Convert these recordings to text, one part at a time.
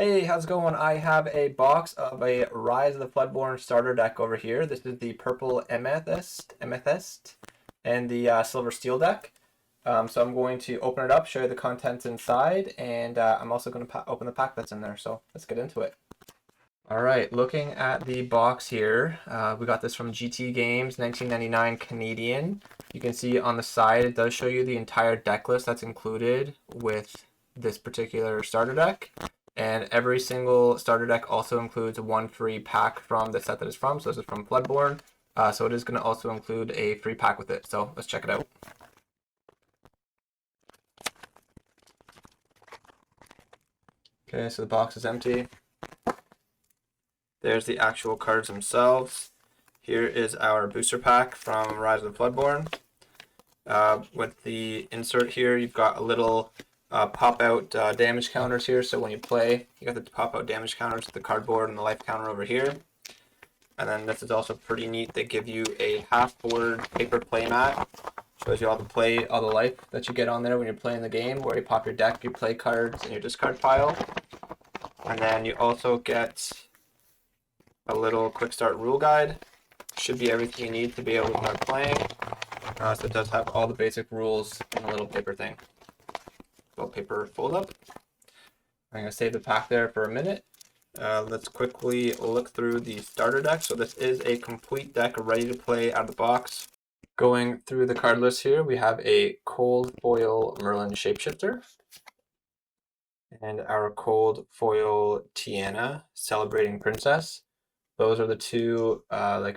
Hey, how's it going? I have a box of a Rise of the Floodborn starter deck over here. This is the purple Amethyst, and the silver steel deck. So I'm going to open it up, show you the contents inside, and I'm also going to open the pack that's in there. So let's get into it. All right, looking at the box here, we got this from GT Games, 1999 Canadian. You can see on the side it does show you the entire deck list that's included with this particular starter deck. And every single starter deck also includes one free pack from the set that it's from. So this is from Floodborn. So it is going to also include a free pack with it. So let's check it out. Okay, so the box is empty. There's the actual cards themselves. Here is our booster pack from Rise of the Floodborn. With the insert here, you've got a little pop-out damage counters here. So when you play, you got the pop-out damage counters with the cardboard and the life counter over here. And then this is also pretty neat. They give you a half-board paper playmat. Shows you all the life that you get on there when you're playing the game, where you pop your deck, your play cards, and your discard pile. And then you also get a little quick start rule guide. Should be everything you need to be able to start playing. So it does have all the basic rules in a little paper thing. Little paper fold up. I'm going to save the pack there for a minute. Let's quickly look through the starter deck. So this is a complete deck ready to play out of the box. Going through the card list here, we have a Cold Foil Merlin Shapeshifter. And our Cold Foil Tiana Celebrating Princess. Those are the two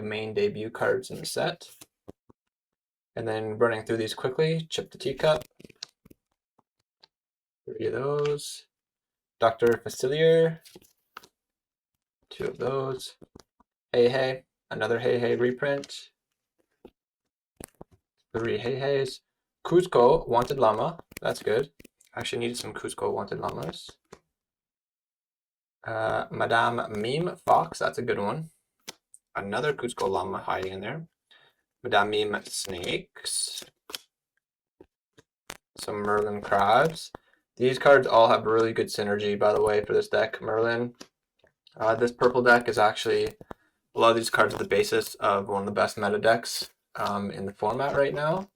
main debut cards in the set. And then running through these quickly, Chip the Teacup. 3 of those. Dr. Facilier. 2 of those. Hey Hey, another Hey Hey reprint. 3 Hey Heys. Kuzco Wanted Llama, that's good. Actually needed some Kuzco Wanted Llamas. Madame Meme Fox, that's a good one. Another Kuzco Llama hiding in there. Madame Meme Snakes. Some Merlin Crabs. These cards all have really good synergy, by the way, for this deck, Merlin. This purple deck is actually, a lot of these cards are the basis of one of the best meta decks in the format right now.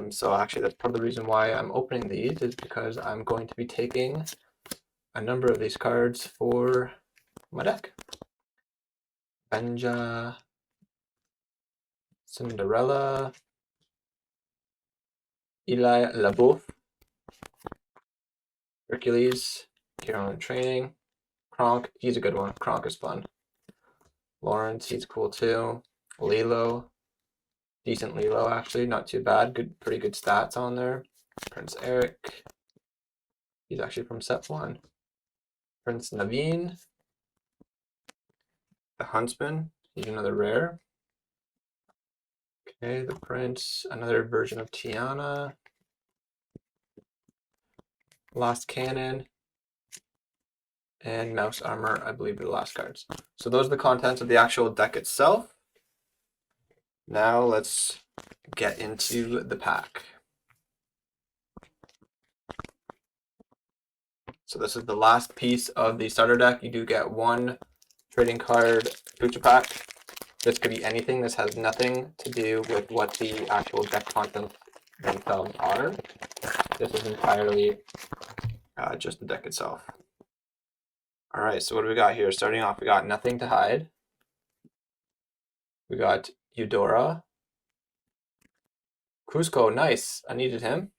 So actually that's part of the reason why I'm opening these, is because I'm going to be taking a number of these cards for my deck. Benja, Cinderella, Eli LaBeouf, Hercules, Hero in Training, Kronk, he's a good one. Kronk is fun. Lawrence, he's cool too. Lilo, decent Lilo actually, not too bad. Pretty good stats on there. Prince Eric, he's actually from set 1. Prince Naveen, the Huntsman, he's another rare. Okay, the Prince, another version of Tiana. Lost Cannon, and Mouse Armor, I believe, are the last cards. So those are the contents of the actual deck itself. Now let's get into the pack. So this is the last piece of the starter deck. You do get one trading card booster pack. This could be anything. This has nothing to do with what the actual deck contents themselves are. This is entirely just the deck itself. All right, so what do we got here? Starting off, we got Nothing to Hide. We got Eudora. Kuzco, nice. I needed him.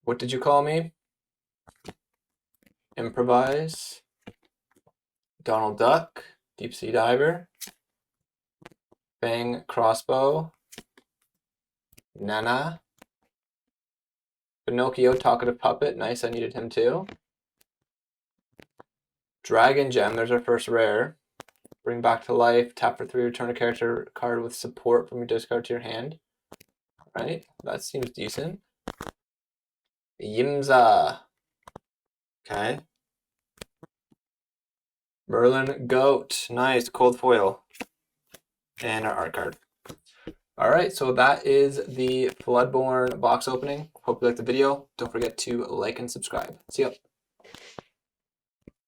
What did you call me? Improvise. Donald Duck. Deep Sea Diver. Bang Crossbow. Nana. Pinocchio, Talkative Puppet. Nice, I needed him too. Dragon Gem, there's our first rare. Bring back to life. Tap for 3, return a character card with support from your discard to your hand. All right, that seems decent. Yimza. Okay. Merlin Goat. Nice. Cold foil. And our art card. All right, so that is the Floodborn box opening. Hope you liked the video. Don't forget to like and subscribe. See ya.